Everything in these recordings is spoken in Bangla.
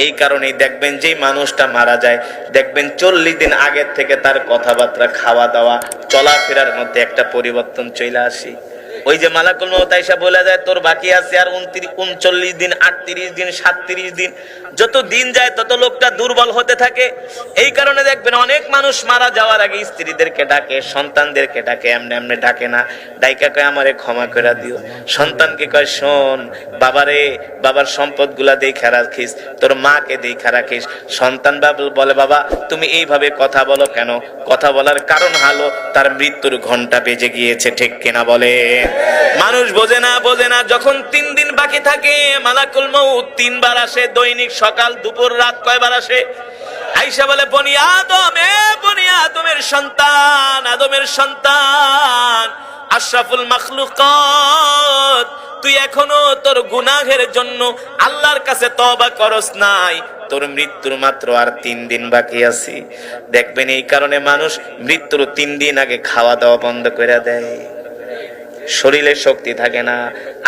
এই কারণেই দেখবেন যে মানুষটা মারা যায়, দেখবেন 40 দিন আগের থেকে তার কথাবার্তা, খাওয়া দাওয়া, চলাফেরার মধ্যে একটা পরিবর্তন চলে আসে। ওই যে মালাকুল মউত আইসা বলে যায় তোর বাকি আছে আর 39 দিন, 38 দিন, 37 দিন। যত দিন যায় তত লোকটা দুর্বল হতে থাকে। এই কারণে দেখবেন অনেক মানুষ মারা যাওয়ার আগে স্ত্রীদেরকে ডাকে, সন্তানদেরকে ডাকে, এমনি এমনি ডাকে না। ডাইকা কয় আমারে ক্ষমা করে দিও। সন্তানকে কয় শোন বাবারে, বাবার সম্পদ গুলা দেখা রাখিস, তোর মাকে দেখা রাখিস। সন্তান বলে বাবা তুমি এইভাবে কথা বলো কেন? কথা বলার কারণ হলো তার মৃত্যুর ঘন্টা বেজে গিয়েছে, ঠিক কিনা বলে? মানুষ বোঝে না। যখন 3 দিন বাকি থাকে মালাকুল মউত 3 বার আসে, দৈনিক সকাল দুপুর রাত। কয়বার আসে? আয়েশা বলে বনি আদমের সন্তান, আদমের সন্তান, আশরাফুল মাখলুকাত, তুই এখনো তোর গুনাহের জন্য আল্লাহর কাছে তওবা করস নাই, তোর মৃত্যুর মাত্র আর 3 দিন বাকি আছে। দেখবেন এই কারণে মানুষ মৃত্যুর 3 দিন আগে খাওয়া দাওয়া বন্ধ করে দেয়, শরীরে শক্তি থাকে না।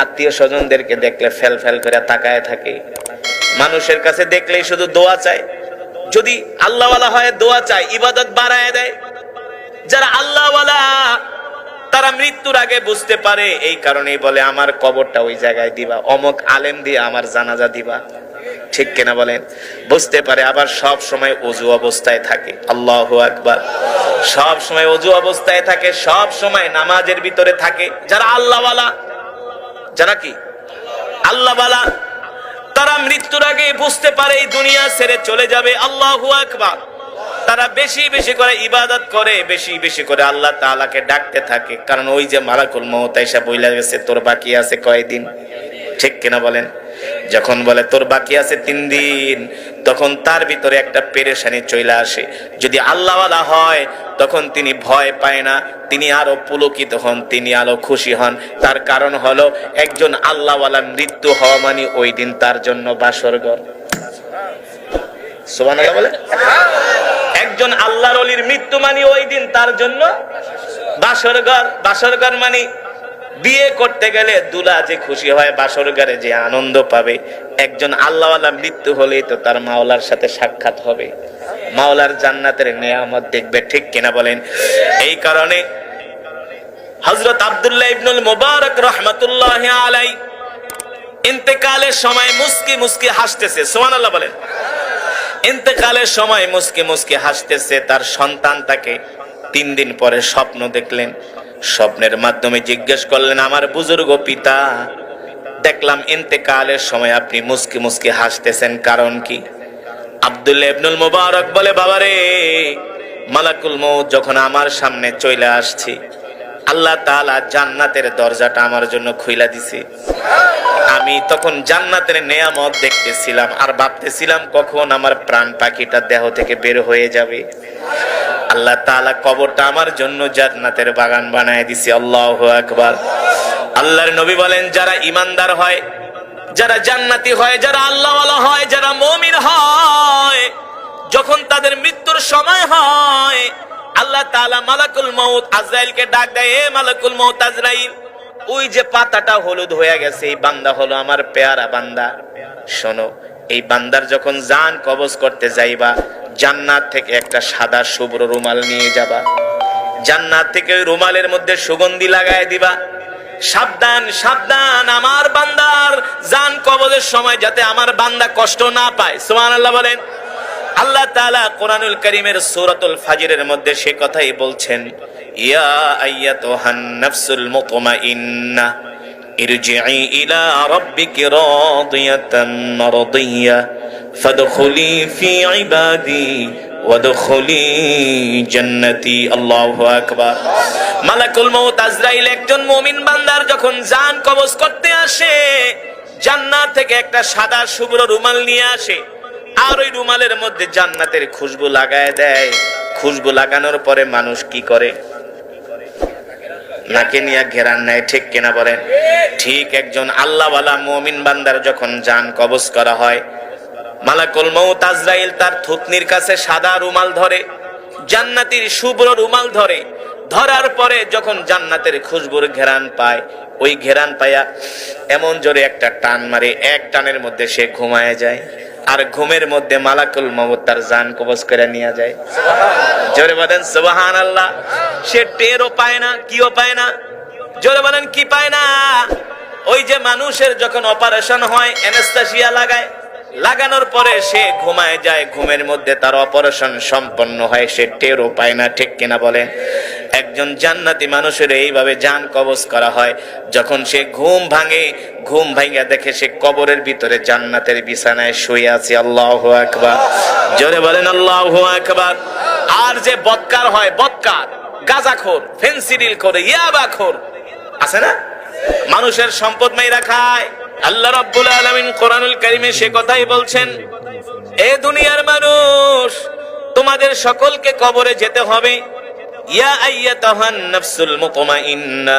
আত্মীয় স্বজনদেরকে দেখলে ফেল ফেল করে তাকায় থাকে, মানুষের কাছে দেখলেই শুধু দোয়া চায়। যদি আল্লাহওয়ালা হয় দোয়া চায়, ইবাদত বাড়ায় দেয়। যারা আল্লাহওয়ালা তারা মৃত্যুর আগে বুঝতে পারে, এই কারণেই বলে আমার কবরটা ওই জায়গায় দিবা, অমুক আলেম দিয়ে আমার জানাজা দিবা, ঠিক কিনা বলেন? বুঝতে পারে। আবার সব সময় ওযু অবস্থায় থাকে, আল্লাহু আকবার, সব সময় ওযু অবস্থায় থাকে, সব সময় নামাজের ভিতরে থাকে। যারা আল্লাহওয়ালা, যারা কি আল্লাহওয়ালা, তারা মৃত্যুর আগে বুঝতে পারে এই দুনিয়া ছেড়ে চলে যাবে, আল্লাহু আকবার। তারা বেশি বেশি করে ইবাদত করে, বেশি বেশি করে আল্লাহ তাআলাকে ডাকতে থাকে। কারণ ওই যে মালাকুল মউত আয়েশা বইলা গেছে তোর বাকি আছে কয়দিন, ঠিক কিনা বলেন? যখন বলে তোর বাকি আছে 3 দিন, তখন তার ভিতরে একটা পেরেশানি চলে আসে। যদি আল্লাহওয়ালা হয় তখন তিনি ভয় পায় না, তিনি আরো পুলকিত হন, তিনি আরো খুশি হন। তার কারণ হলো একজন আল্লাহওয়ালা মৃত্যু হওয়া মানে ওই দিন তার জন্য বাসরঘর। সুবহানাল্লাহ বলে। একজন আল্লাহর ওলির মৃত্যু মানে ওই দিন তার জন্য বাসরঘর। বাসরঘর মানে বিয়ে করতে গেলে দুলা যে খুশি হয়, বাসরঘরে যে আনন্দ পাবে, একজন আল্লাহওয়ালা মৃত্যু হলেই তো তার মাওলার সাথে সাক্ষাৎ হবে, মাওলার জান্নাতের নিয়ামত দেখবে, ঠিক কিনা বলেন? এই কারণে হযরত আব্দুল্লাহ ইবনুল মুবারক রাহমাতুল্লাহি আলাইহি ইন্তেকালের সময় মুস্কি মুস্কি হাসতেছে, সুবহানাল্লাহ বলেন। ইন্তেকালের সময় মুস্কি মুস্কি হাসতেছে। তার সন্তান তাকে 3 দিন পরে স্বপ্ন দেখলেন। স্বপ্নের মাধ্যমে জিজ্ঞেস করলেন আমার বুজুর্গ পিতা, দেখলাম ইন্তেকালের সময় আপনি মুস্কি মুস্কি হাসতেছেন, কারণ কি? আব্দুল্লাহ ইবনুল মুবারক বলে বাবারে, মালাকুল মউত যখন আমার সামনে চলে আসছে, আল্লাহ তাআলা জান্নাতের দরজাটা আমার জন্য খুইলা দিছে। আমি তখন জান্নাতের নিয়ামত দেখতেছিলাম আর ভাবতেছিলাম কখন আমার প্রাণ পাখিটা দেহ থেকে বের হয়ে যাবে। আল্লাহ তাআলা কবরটা আমার জন্য জান্নাতের বাগান বানায় দিছে, আল্লাহু আকবার। আল্লাহর নবী বলেন যারা ঈমানদার হয়, যারা জান্নাতি হয়, যারা আল্লাহওয়ালা হয়, যারা মুমিন হয়, যখন তাদের মৃত্যুর সময় হয় আল্লাহ তাআলা মালাকুল মউত আজরাইলকে ডাক দেয়, এ মালাকুল মউত আজরাইল, ওই যে পাতাটা হলুদ হয়ে গেছে, এই বান্দা হলো আমার পেয়ারা বান্দা। শোনো, এই বান্দার যখন জান কবজ করতে যাইবা, জান্নাত থেকে একটা সাদা শুভ্র রুমাল নিয়ে যাবা, জান্নাত থেকে ওই রুমালের মধ্যে সুগন্ধি লাগায় দিবা। সাবধান সাবধান, আমার বান্দার জান কবজের সময় যাতে আমার বান্দা কষ্ট না পায়, সুবহানাল্লাহ বলেন। আল্লাহ তাআলা কোরআনুল কারীমের সূরাতুল ফাজরের মধ্যে সে কথাই বলছেন, ইয়া আইয়াতুহান নাফসুল মুতমাইন্নাহ ইরজিই ইলা রাব্বিকি রাদিয়াতান মারদিয়া ফাদখুলি ফি ইবাদি ওয়াদখুলি জান্নাতি, আল্লাহু আকবার। মালাকুল মউত আজরাইল একজন মুমিন বান্দার যখন জান কবজ করতে আসে, জান্নাত থেকে একটা সাদা শুভ্র রুমাল নিয়ে আসে, আর ওই রুমালের মধ্যে জান্নাতের খুশবু লাগায় দেয়। খুশবু লাগানোর পরে মানুষ কি করে? নাকে নিয়ে ঘেরান নেয়, ঠিক কিনা বলেন? ঠিক একজন আল্লাহওয়ালা মুমিন বান্দার যখন জান কবজ করা হয়, মালাকুল মউত আজরাইল তার থুতনির কাছে সাদা রুমাল ধরে, জান্নাতের শুভ্র রুমাল ধরে, ধরার পরে যখন জান্নাতের খুশবুর ঘেরান পায়, ওই ঘেরান পায়া এমন জোরে একটা টান মারে, এক টানের মধ্যে সে ঘুমায় যায়। আর ঘুমের মধ্যে মালাকুল মউত তার জান কবজ করে নিয়ে যায়। জোরে বলেন সুবহানাল্লাহ। সে টেরও পায় না, কিও পায় না। জোরে বলেন কি পায় না? ওই যে মানুষের যখন অপারেশন হয়, অ্যানেসথেসিয়া লাগায়, লাগানোর পরে সে ঘুমায় যায়, ঘুমের মধ্যে তার অপারেশন সম্পন্ন হয়, সে টেরও পায় না। ঠিক কিনা বলেন? একজন জান্নাতি মানুষের এইভাবে জান কবজ করা হয়। যখন সে ঘুম ভাঙে, ঘুম ভাঙা দেখে সে কবরের ভিতরে জান্নাতের বিছানায় শুয়ে আছে। আল্লাহু আকবার। জোরে বলেন আল্লাহু আকবার। আর যে বদকার হয়, বদকার, গাঁজাখোর, ফেন্সিডিলখোর, ইয়াবাখোর আছে না, মানুষের সম্পদ মাইরা খায়। আল্লাহ রাব্বুল আলামিন কোরআনুল কারীমে সে কথাই বলছেন, এ দুনিয়ার মানুষ, তোমাদের সকলকে কবরে যেতে হবে। ইয়া আইয়াতুহান নাফসুল মুতমাইন্না,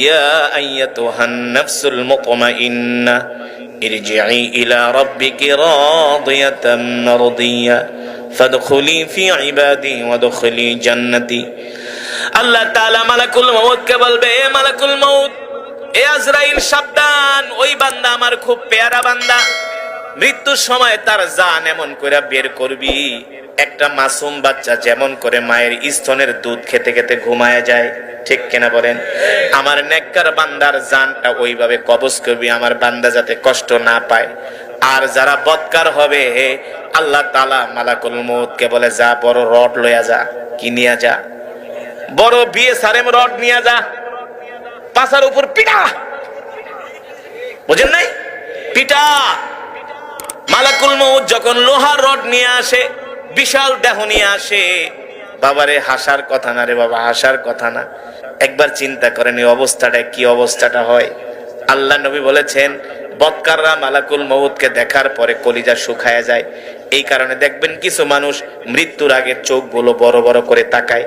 ইয়া আইয়াতুহান নাফসুল মুতমাইন্না, ইরজিই ইলা রাব্বিকি রাদিয়াতাম মারদিয়া ফাদখুলি ফি ইবাদি ওয়াদখুলি জান্নাতি। আল্লাহ তাআলা মালাকুল মউতকে বলবে, এ মালাকুল মউত, এ আজরাইল, সাবধান, ওই বান্দা আমার খুব পেয়ারা বান্দা। মৃত্যুর সময় তার জান এমন করে বের করবি, একটা মাসুম বাচ্চা যেমন করে মায়ের স্তনের দুধ খেতে খেতে ঘুমায় যায়। ঠিক কিনা বলেন? আমার নেককার বান্দার জানটা ওইভাবে কবজ করবি, আমার বান্দা যাতে কষ্ট না পায়। আর যারা বদকার হবে, আল্লাহ তাআলা মালাকুল মউতকে বলে, যা বড় রড লইয়া যা। কি নিয়ে যা? বড় বিএসআরএম রড নিয়ে যা, পাছার উপর পিটা। বুঝেন নাই? পিটা। মালাকুল মউত যখন লোহার রড নিয়ে আসে, বিশাল দেহ নিয়ে আসে, বাবারে হাসার কথা না রে বাবা, হাসার কথা না। একবার চিন্তা করেন এই অবস্থাটা, কি অবস্থাটা হয়। আল্লাহ নবী বলেছেন, বদকাররা মালাকুল মউতকে দেখার পরে কলিজা শুকায় যায়। এই কারণে দেখবেন কিছু মানুষ মৃত্যুর আগে চোখগুলো বড় বড় করে তাকায়,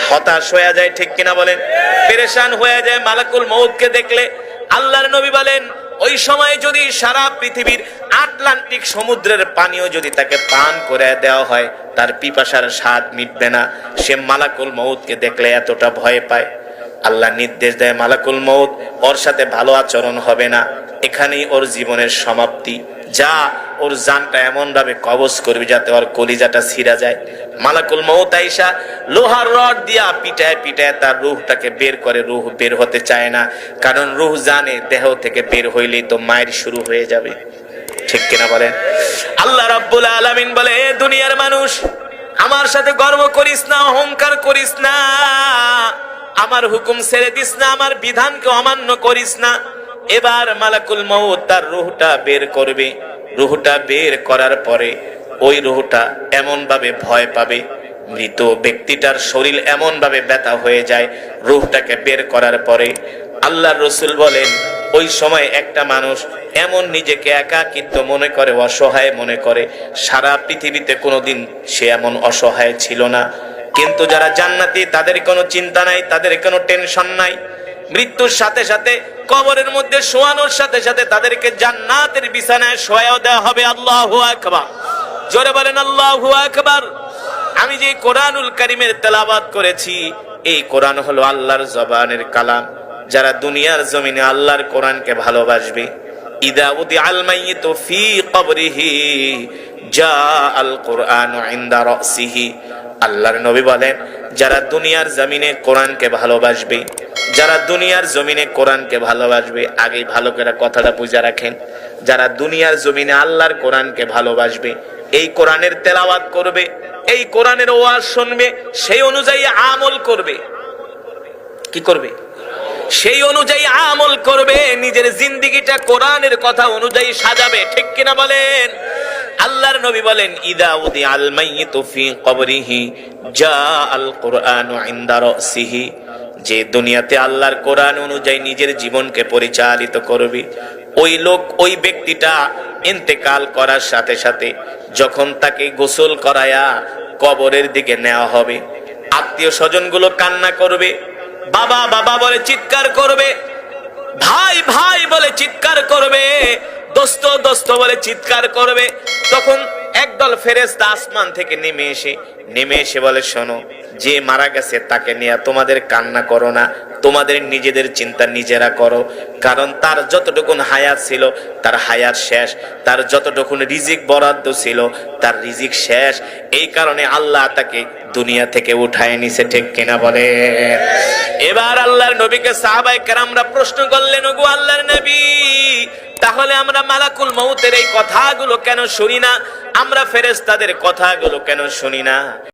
হতাশ হয়ে যায়। ঠিক কিনা বলেন? পেরেশান হয়ে যায় মালাকুল মউতকে দেখলে। আল্লাহর নবী বলেন, ওই সময় যদি সারা পৃথিবীর আটলান্টিক সমুদ্রের পানিও যদি তাকে পান করে দেওয়া হয়, তার পিপাসার স্বাদ মিটবে না। সে মালাকুল মউতকে দেখলে এতটা ভয় পায়। আল্লাহ নির্দেশ দেয়, মালাকুল মউত, ওর সাথে ভালো আচরণ হবে না, এখানেই ওর জীবনের সমাপ্তি। যা, ওর জানটা এমন ভাবে কবজ করবি যাতে ওর কলিজাটা ছিঁড়া যায়। মালাকুল মউত আইসা লোহার রড দিয়া পিটায় পিটায় তার রূহটাকে বের করে। রূহ বের হতে চায় না, কারণ রূহ জানে দেহ থেকে বের হইলেই তো মায়ের শুরু হয়ে যাবে। ঠিক কিনা বলেন? আল্লাহ রাব্বুল আলামিন বলে, এ দুনিয়ার মানুষ, আমার সাথে গর্ব করিস না, অহংকার করিস না, আমার হুকুম ছেড়ে দিস না, আমার বিধানকে অমান্য করিস না। এবার মালাকুল মউত তার রূহটা বের করবে। রূহটা বের করার পরে ওই রূহটা এমন ভাবে ভয় পাবে, মৃত ব্যক্তিটার শরীর এমন ভাবে ব্যথা হয়ে যায়। রূহটাকে বের করার পরে আল্লাহর রাসূল বলেন, ওই সময় একটা মানুষ এমন নিজেকে একাকিত্ব মনে করে, অসহায় মনে করে। সারা পৃথিবীতে কোনোদিন সে এমন অসহায় ছিল না। কিন্তু যারা জান্নাতি, তাদের কোনো চিন্তা নাই, তাদের কোনো টেনশন নাই। মৃত্যুর সাথে সাথে কবরের মধ্যে শোয়ানোর সাথে সাথে তাদেরকে জান্নাতের বিছানায় শোয়াও দেওয়া হবে। আল্লাহু আকবার। জোরে বলেন আল্লাহু আকবার। আমি যে কোরআনুল কারীমের তেলাওয়াত করেছি, এই কোরআন হলো আল্লাহর জবানের কালাম। যারা দুনিয়ার জমিনে আল্লাহর কোরআনকে ভালোবাসবে, ইদা উদিআল মাইয়িতু ফি কবরিহি জাআল কুরআনু ইনদা রাসিহি। আল্লাহর নবী বলেন, যারা দুনিয়ার জমিনে কোরআনকে ভালোবাসবে, যারা দুনিয়ার জমিনে কোরআনকে ভালোবাসবে, আগে ভালো করে কথাটা বুঝে রাখেন। যারা দুনিয়ার জমিনে আল্লাহর কোরআনকে ভালোবাসবে, এই কোরআনের তেলাওয়াত করবে, এই কোরআনের ওয়াজ শুনবে, সেই অনুযায়ী আমল করবে। কি করবে? সেই অনুযায়ী আমল করবে, নিজের জিন্দেগিটা কোরআনের কথা অনুযায়ী সাজাবে। ঠিক কিনা বলেন? আল্লাহর নবী বলেন, ইদা উদিআল মাইয়িতু ফি কবরিহি জাআল কুরআনু ইনদা রাসিহি। যে দুনিয়াতে আল্লাহর কোরআন অনুযায়ী নিজের জীবনকে পরিচালিত করবে, ওই লোক, ওই ব্যক্তিটা ইন্তেকাল করার সাথে সাথে যখন তাকে গোসল করায়া কবরের দিকে নেওয়া হবে, আত্মীয় স্বজন গুলো কান্না করবে, বাবা বাবা বলে চিৎকার করবে, ভাই ভাই বলে চিৎকার করবে, দোস্ত দোস্ত বলে চিৎকার করবে। তখন একদল ফেরেশতা আসমান থেকে নেমে এসে বলে, শোনো, যে মারা গেছে তাকে নিয়ে তোমাদের কান্না করো না, তোমাদের নিজেদের চিন্তা নিজেরা করো। কারণ তার যতটুকুন হায়াত ছিল তার হায়াত শেষ, তার যতটুকুন রিজিক বরাদ্দ ছিল তার রিজিক শেষ। এই কারণে আল্লাহ তাকে দুনিয়া থেকে উঠায় নিছে, ঠিক কিনা বলে? এবার আল্লাহর নবীকে সাহাবায়ে কেরামরা প্রশ্ন করলেন, ওগো আল্লাহর নবী, তাহলে আমরা মালাকুল মউতের এই কথাগুলো কেন শুনি না, আমরা ফেরেশতাদের কথাগুলো কেন শুনি না?